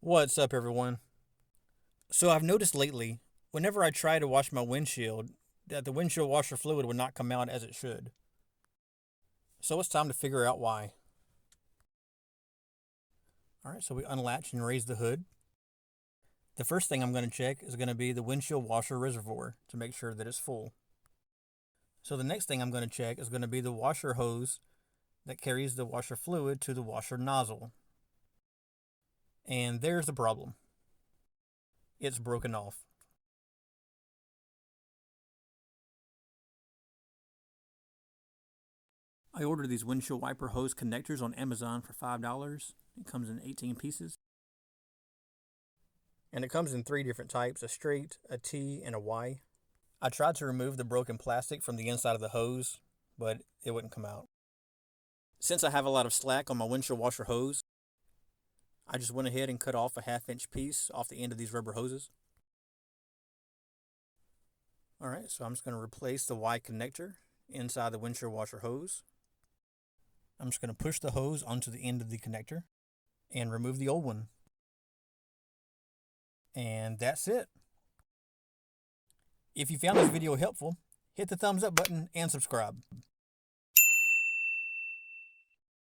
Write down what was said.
What's up, everyone? So I've noticed lately, whenever I try to wash my windshield, that the windshield washer fluid would not come out as it should. So it's time to figure out why. Alright, so we unlatch and raise the hood. The first thing I'm going to check is going to be the windshield washer reservoir to make sure that it's full. So the next thing I'm going to check is going to be the washer hose that carries the washer fluid to the washer nozzle. And there's the problem. It's broken off. I ordered these windshield wiper hose connectors on Amazon for $5. It comes in 18 pieces. And it comes in 3 different types, a straight, a T, and a Y. I tried to remove the broken plastic from the inside of the hose, but it wouldn't come out. Since I have a lot of slack on my windshield washer hose, I just went ahead and cut off a 1/2-inch piece off the end of these rubber hoses. Alright, so I'm just going to replace the Y connector inside the windshield washer hose. I'm just going to push the hose onto the end of the connector and remove the old one. And that's it. If you found this video helpful, hit the thumbs up button and subscribe.